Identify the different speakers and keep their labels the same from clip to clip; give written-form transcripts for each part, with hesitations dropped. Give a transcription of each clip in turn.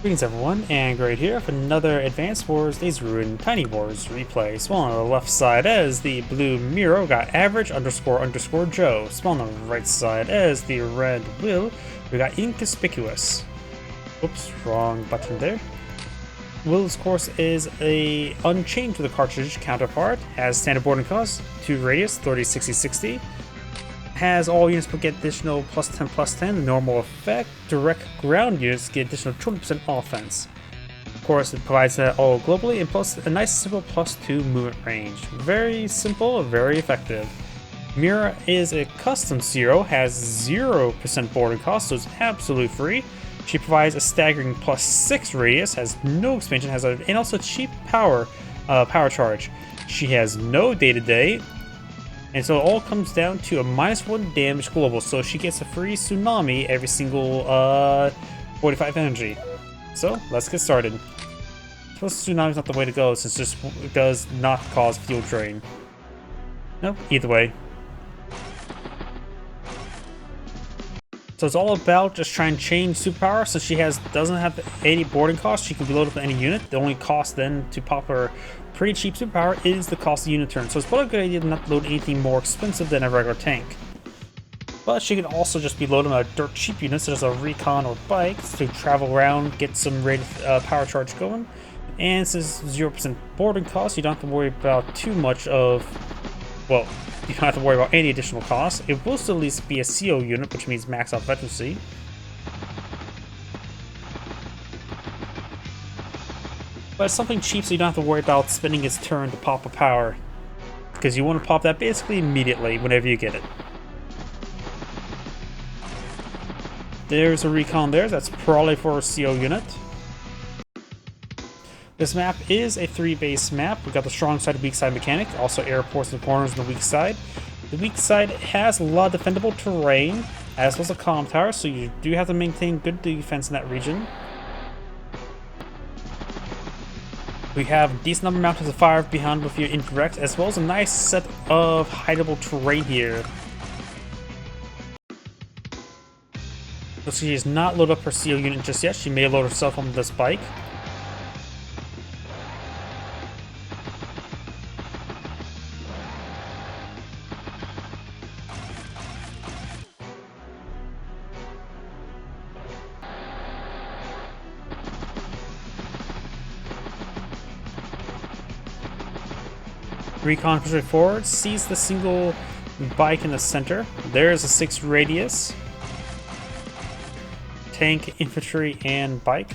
Speaker 1: Greetings everyone, and Great here for another Advanced Wars Days Ruin Tiny Wars replay. Spawn on the left side as the blue Mira got average __ Joe. Spawn on the right side as the red Will, we got Inconspicuous. Oops, wrong button there. Will's course is a unchanged with a cartridge counterpart, has standard boarding cost, 2 radius, 30, 60, 60. Has all units get additional +10/+10, the normal effect. Direct ground units get additional 20% offense. Of course, it provides that all globally, and plus a nice simple +2 movement range. Very simple, very effective. Mira is a custom zero, has 0% boarding cost, so it's absolutely free. She provides a staggering +6 radius, has no expansion, and also cheap power charge. She has no day-to-day. And so it all comes down to a -1 damage global, so she gets a free tsunami every single 45 energy. So let's get started. Suppose tsunami's not the way to go since it does not cause fuel drain. Nope, either way. So it's all about just trying to change superpower. So she doesn't have 80 boarding cost, she can be loaded with any unit. The only cost then to pop her pretty cheap superpower is the cost of unit turn. So it's probably a good idea to not load anything more expensive than a regular tank. But she can also just be loaded on a dirt cheap unit such as a recon or bikes to travel around, get some rated power charge going. And since 0% boarding cost, you don't have to worry about too much of, well, you don't have to worry about any additional costs. It will still at least be a CO unit, which means max out efficiency. But it's something cheap so you don't have to worry about spending its turn to pop a power. Because you want to pop that basically immediately whenever you get it. There's a recon there, that's probably for a CO unit. This map is a 3-base map. We've got the strong side and weak side mechanic, also airports in the corners on the weak side. The weak side has a lot of defendable terrain, as well as a comm tower, so you do have to maintain good defense in that region. We have a decent number of mountains of fire behind with your incorrect, as well as a nice set of hideable terrain here. So she is not loaded up her CO unit just yet. She may load herself on this bike. Recon pushes forward, sees the single bike in the center. There's a 6 radius. Tank, infantry, and bike.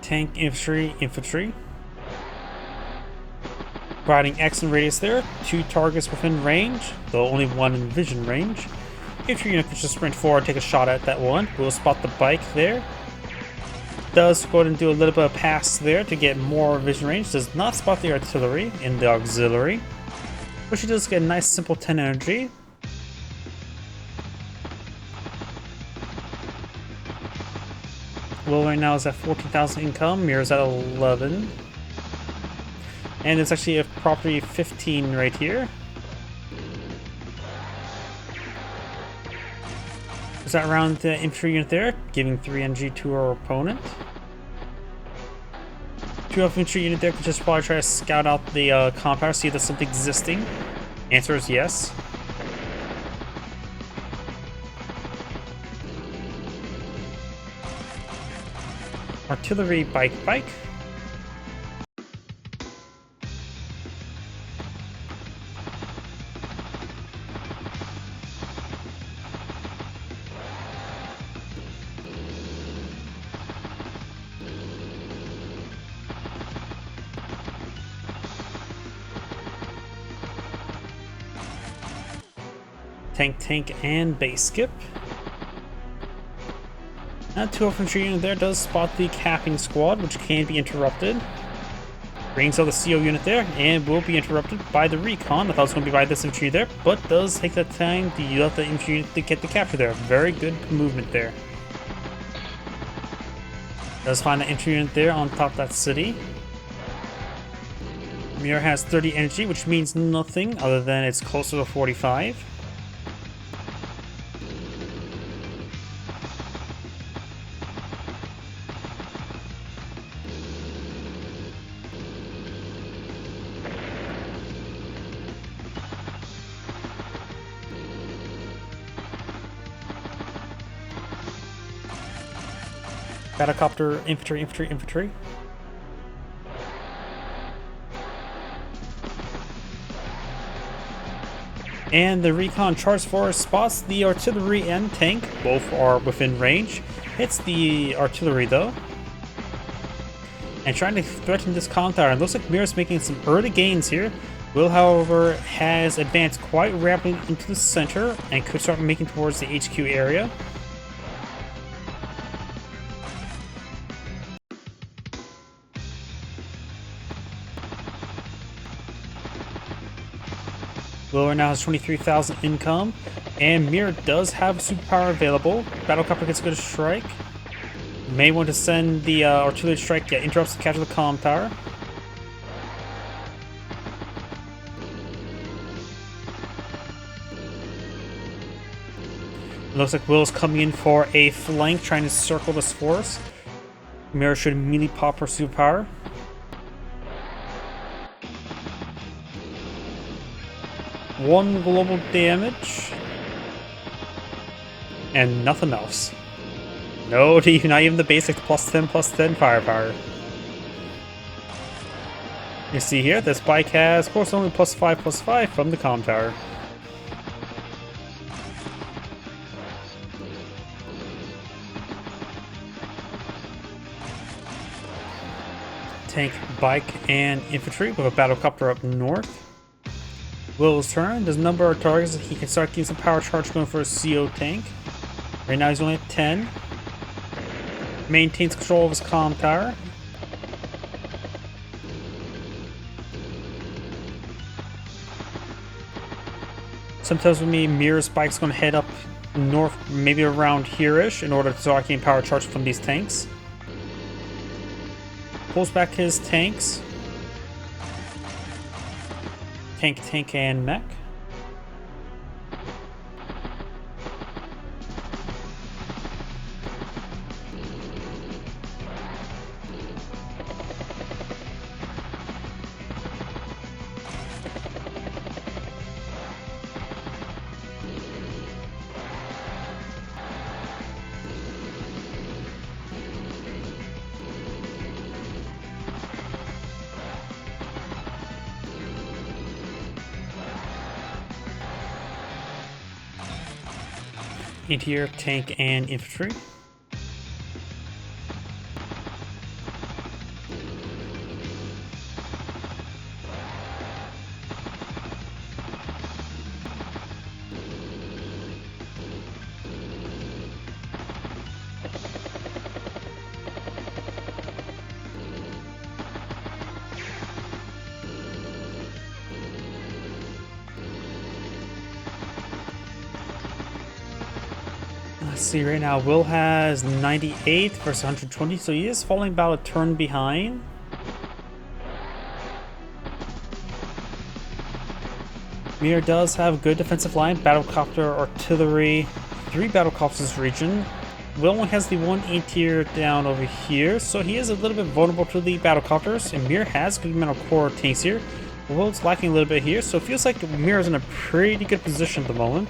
Speaker 1: Tank, infantry. Providing excellent radius there, 2 targets within range, though only 1 in vision range. If your unit can just sprint forward, take a shot at that one. We'll spot the bike there. Does go ahead and do a little bit of pass there to get more vision range. Does not spot the artillery in the auxiliary, but she does get a nice simple 10 energy. Will right now is at 14,000 income, Mira's at 11. And it's actually a property 15 right here. Is that around the infantry unit there, giving 3 NG to our opponent. 2 infantry unit there could just probably try to scout out the compound, see if there's something existing. Answer is yes. Artillery bike. Tank, and base skip. That 2 infantry unit there does spot the capping squad, which can be interrupted. Brings out the CO unit there, and will be interrupted by the recon. I thought it was going to be by this infantry there, but does take that time to let the infantry unit to get the capture there. Very good movement there. Does find an entry unit there on top of that city. Mira has 30 energy, which means nothing other than it's closer to 45. Battlecopter, infantry, infantry, infantry. And the recon charge force spots the artillery and tank. Both are within range. Hits the artillery though. And trying to threaten this comm tower. It looks like Mira's making some early gains here. Will, however, has advanced quite rapidly into the center and could start making towards the HQ area. Will right now has 23,000 income, and Mira does have a superpower available. Battlecopter gets a good strike. May want to send the artillery strike that interrupts the catch of the comm tower. It looks like Will's coming in for a flank, trying to circle this force. Mira should immediately pop her superpower. One global damage. And nothing else. No, not even the basic +10/+10 firepower. You see here, this bike has, of course, only +5/+5 from the comm tower. Tank, bike, and infantry with a battlecopter up north. Will's turn. There's a number of targets that he can start getting some power charge going for a CO tank. Right now he's only at 10. Maintains control of his comm tower. Sometimes with me, Mira's bike's going to head up north, maybe around here-ish, in order to start getting power charge from these tanks. Pulls back his tanks. Tank, and mech. Here, tank and infantry. Let's see, right now Will has 98 versus 120, so he is falling about a turn behind. Mira does have a good defensive line, battlecopter, artillery, 3 battlecopters this region. Will only has the 1 A tier down over here, so he is a little bit vulnerable to the battlecopters, and Mira has a good amount of core tanks here. Will's lacking a little bit here, so it feels like Mira's in a pretty good position at the moment.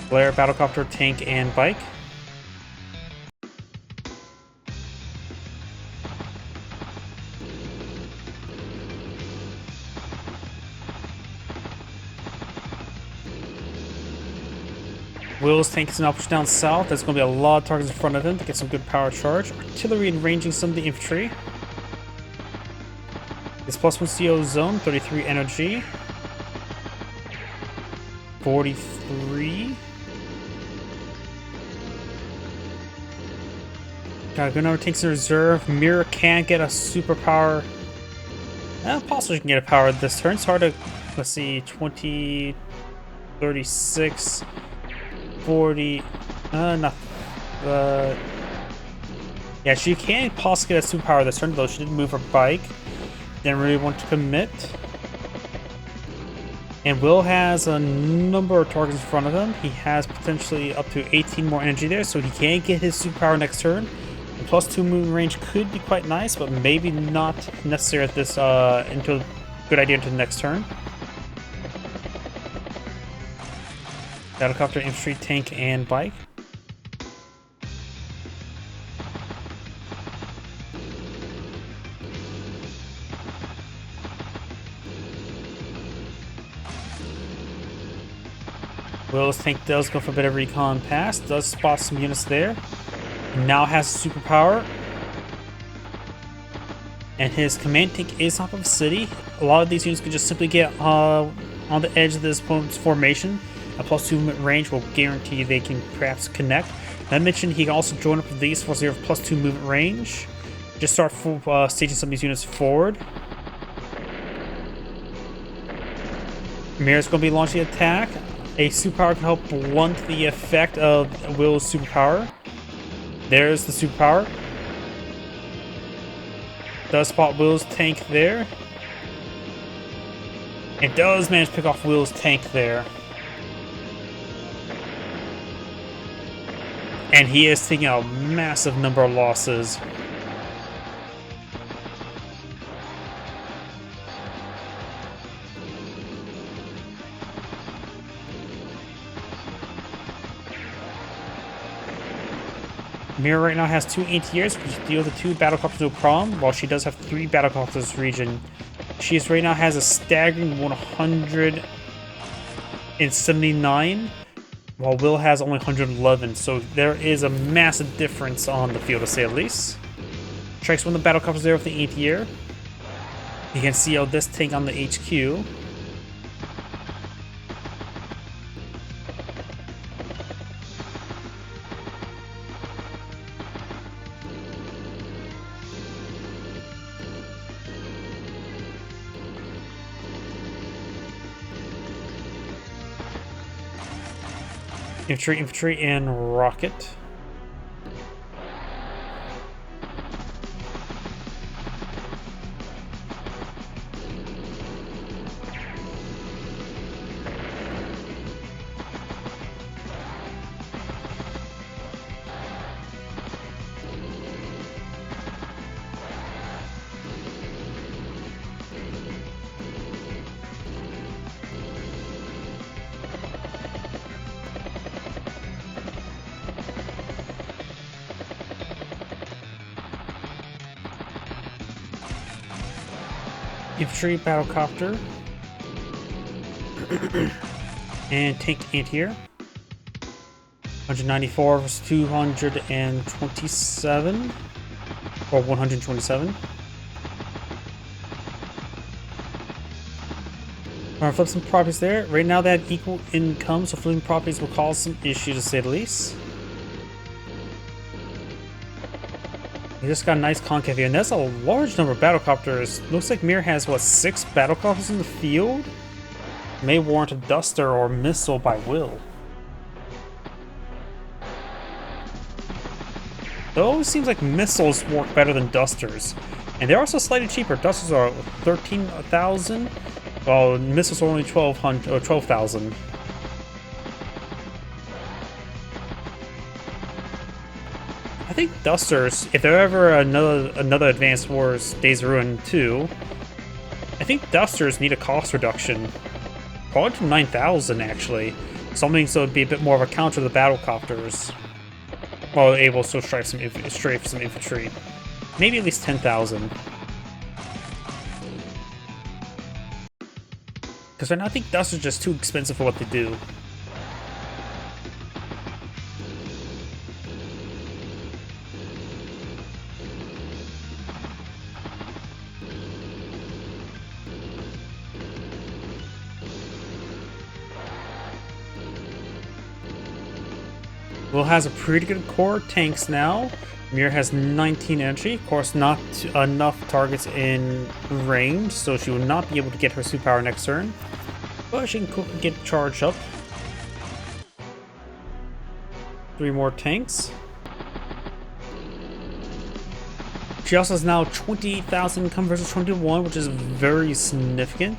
Speaker 1: Blair, battlecopter, tank, and bike. Will's tank is now pushed down south. There's going to be a lot of targets in front of him to get some good power charge. Artillery enraging some of the infantry. It's +1 CO zone, 33 energy. 43. Got a good number of tanks in reserve. Mira can't get a superpower. Possibly can get a power this turn. It's hard to, let's see, 20, 36. 40. Not. Yeah, she can possibly get a superpower this turn, though she did move her bike. Didn't really want to commit. And Will has a number of targets in front of him. He has potentially up to 18 more energy there, so he can get his superpower next turn. And +2 movement range could be quite nice, but maybe not necessary at this good idea into the next turn. Battlecopter, infantry, tank, and bike. Will's tank does go for a bit of recon pass, does spot some units there. Now has superpower. And his command tank is top of the city. A lot of these units can just simply get on the edge of this opponent's formation. A +2 movement range will guarantee they can perhaps connect. I mentioned he can also join up with these for 0 +2 movement range. Just start staging some of these units forward. Mira's going to be launching the attack. A superpower can help blunt the effect of Will's superpower. There's the superpower. Does spot Will's tank there. It does manage to pick off Will's tank there. And he is taking a massive number of losses. Mira right now has 2 ATRs, which deal with the 2 battlecopters no problem, while she does have 3 battlecopters region. She is right now has a staggering 179, while Will has only 111, so there is a massive difference on the field, to say the least. Strikes one of the battlecopters there with the ATR. You can see how this tank on the HQ. Infantry, and rocket. Infantry, battlecopter, and tank anti-air. 194 versus 227, or 127. Gonna flip some properties there. Right now they have equal income, so flipping properties will cause some issues, to say the least. We just got a nice concave here, and that's a large number of battlecopters. Looks like Mira has, what, 6 battlecopters in the field? May warrant a duster or missile by Will. Though it seems like missiles work better than dusters. And they're also slightly cheaper. Dusters are 13,000, while missiles are only 12,000 or 12,000. I think dusters, if there ever another Advanced Wars Days of Ruin 2, I think dusters need a cost reduction. Probably to 9,000 actually. Something so it'd be a bit more of a counter to the battlecopters. While able to strafe some infantry. Maybe at least 10,000. Because right now I think dusters are just too expensive for what they do. Will has a pretty good core tanks now. Mira has 19 energy. Of course, not enough targets in range, so she will not be able to get her superpower next turn. But she can get charged up. 3 more tanks. She also has now 28,000 income versus 21, which is very significant.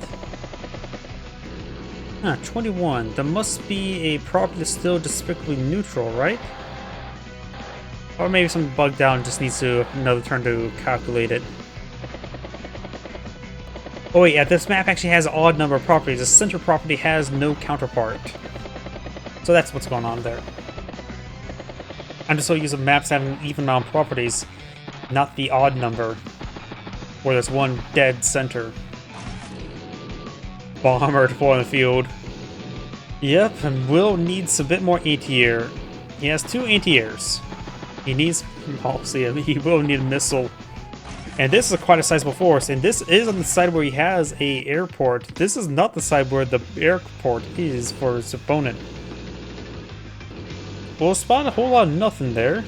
Speaker 1: 21. There must be a property that's still despicably neutral, right? Or maybe something bugged out and just needs another turn to calculate it. Oh wait, yeah, this map actually has an odd number of properties. The center property has no counterpart. So that's what's going on there. I'm just so used to maps having even amount of properties, not the odd number, where there's one dead center. Bomber to deploy on the field. Yep, and Will needs a bit more anti-air. He has 2 anti-airs. He needs, he will need a missile. And this is quite a sizable force, and this is on the side where he has a airport. This is not the side where the airport is for his opponent. We'll spawn a whole lot of nothing there.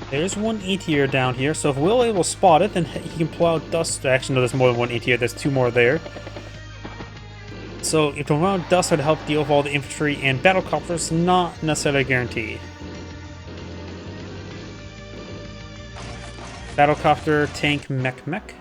Speaker 1: There's one anti-air down here, so if Will able to spot it, then he can pull out dust. Actually, no, there's more than one anti-air, there's 2 more there. So if the amount of dust would help deal with all the infantry and battlecopters, not necessarily a guarantee. Battlecopter, tank, mech.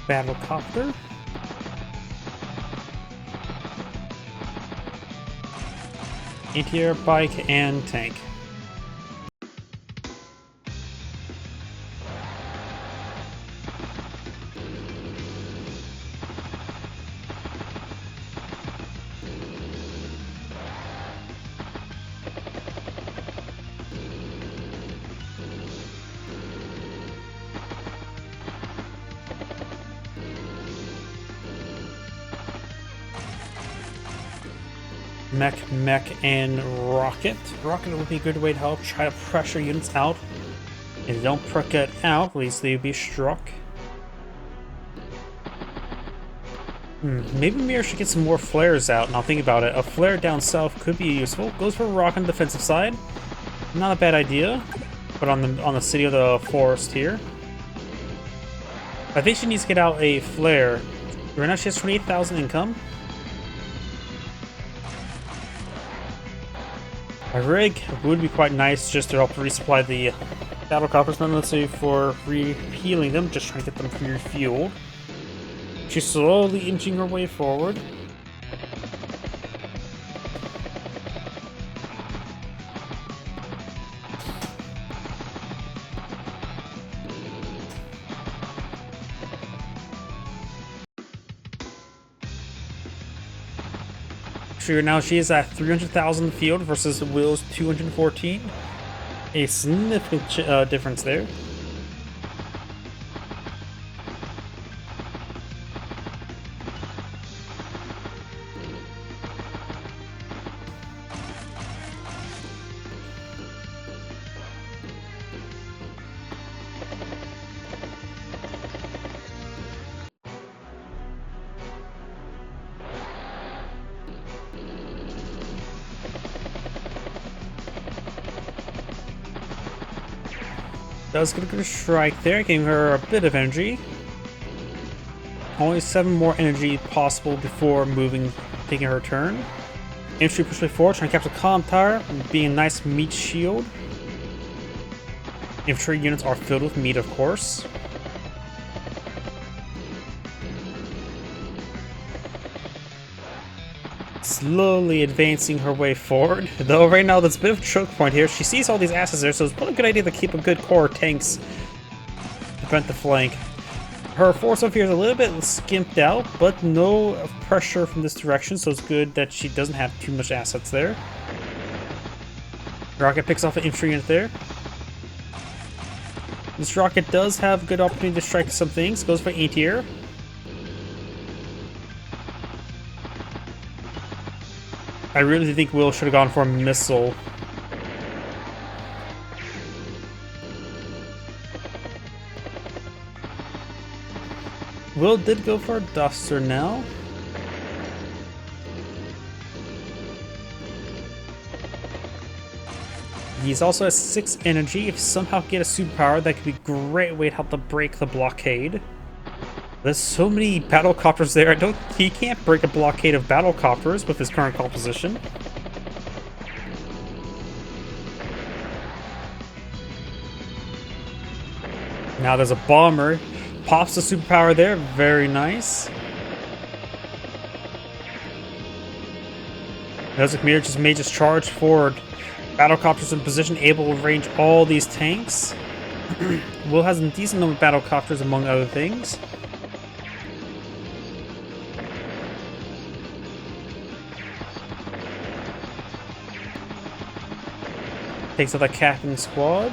Speaker 1: Battlecopter. Anti-air, bike, and tank. Mech, and rocket. Rocket would be a good way to help try to pressure units out. If they don't get out, at least they would be struck. Maybe Mira should get some more flares out, and I'll think about it. A flare down south could be useful. Goes for rock on the defensive side. Not a bad idea. But on the city of the forest here. I think she needs to get out a flare. Right now she has 28,000 income. A rig would be quite nice just to help resupply the battlecopters, not necessarily for rehealing them, just trying to get them refueled. She's slowly inching her way forward. Sure, now she is at 300,000 field versus Will's 214. A significant difference there. Does get a good strike there, giving her a bit of energy. Only 7 more energy possible before taking her turn. Infantry push way forward, trying to capture column tower, being a nice meat shield. Infantry units are filled with meat, of course. Slowly advancing her way forward. Though right now there's a bit of a choke point here. She sees all these asses there, so it's probably a good idea to keep a good core of tanks to prevent the flank. Her force up here is a little bit skimped out, but no pressure from this direction, so it's good that she doesn't have too much assets there. Rocket picks off an infantry unit there. This rocket does have a good opportunity to strike some things. Goes for anti-air. I really think Will should have gone for a missile. Will did go for a duster now. He's also has 6 energy. If somehow get a superpower, that could be a great way to help to break the blockade. There's so many battlecopters there. He can't break a blockade of battlecopters with his current composition. Now there's a bomber. Pops the superpower there. Very nice. Notice like Mira just may just charge forward. Battlecopters in position, able to range all these tanks. Will has a decent number of battlecopters among other things. Takes out the captain squad.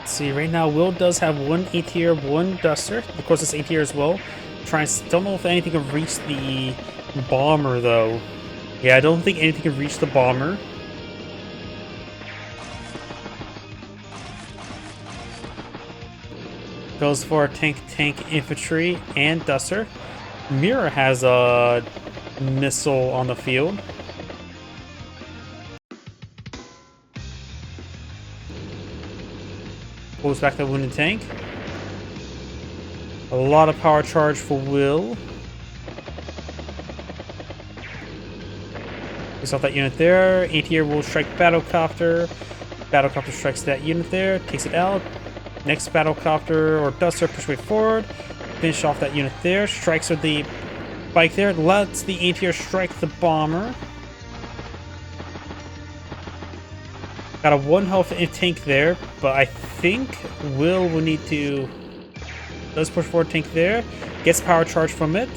Speaker 1: See, right now Will does have 1 ATR, 1 duster. Of course, it's ATR as well. Don't know if anything can reach the bomber though. Yeah, I don't think anything can reach the bomber. Goes for tank, infantry, and duster. Mira has a missile on the field. Pulls back the wounded tank. A lot of power charge for Will. We saw that unit there. ATR will strike Battlecopter. Battlecopter strikes that unit there, takes it out. Next Battlecopter or Duster push way forward. Finish off that unit there. Strikes with the bike there. Lets the ATR strike the bomber. Got a 1 health tank there, but I think Will need to... Does push forward tank there. Gets power charge from it.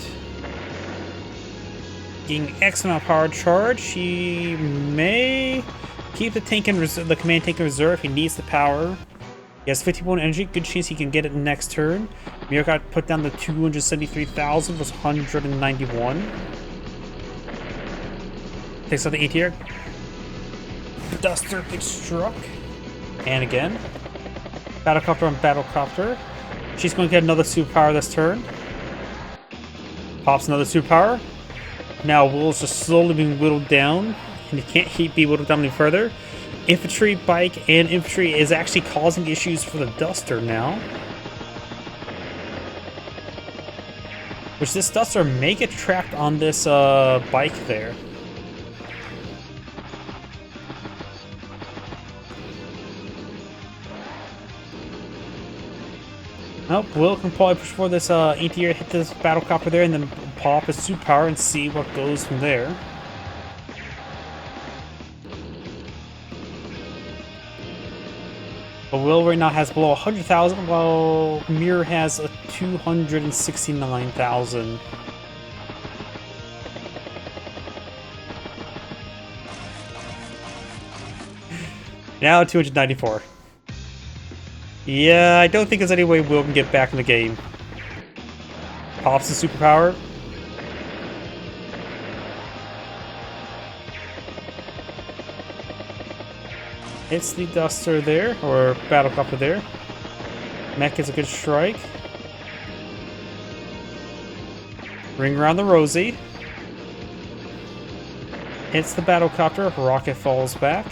Speaker 1: Getting X amount of power charge. He may keep the tank in the command tank in reserve if he needs the power. He has 51 energy. Good chance he can get it next turn. Mira got put down to 273,000 versus 191. Takes out the ATR. Duster gets struck. And again. Battlecopter on Battlecopter. She's going to get another superpower this turn. Pops another superpower. Now Will's just slowly being whittled down. And he can't be whittled down any further. Infantry, bike, and infantry is actually causing issues for the Duster now. Which this Duster may get trapped on this bike there. Nope, Will can probably push for this ATR, hit this Battlecopter there, and then pop his superpower and see what goes from there. But Will right now has below 100,000, while Mira has a 269,000. Now 294. Yeah, I don't think there's any way Will can get back in the game. Pops the superpower. Hits the Duster there, or Battlecopter there. Mech gets a good strike. Ring around the Rosie. Hits the Battlecopter, rocket falls back.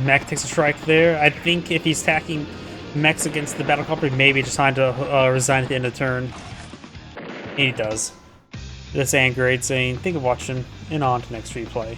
Speaker 1: Mech takes a strike there. I think if he's attacking mechs against the Battlecopter, maybe just time to resign at the end of the turn. And he does. This Angrade saying, think of watching, and on to next replay.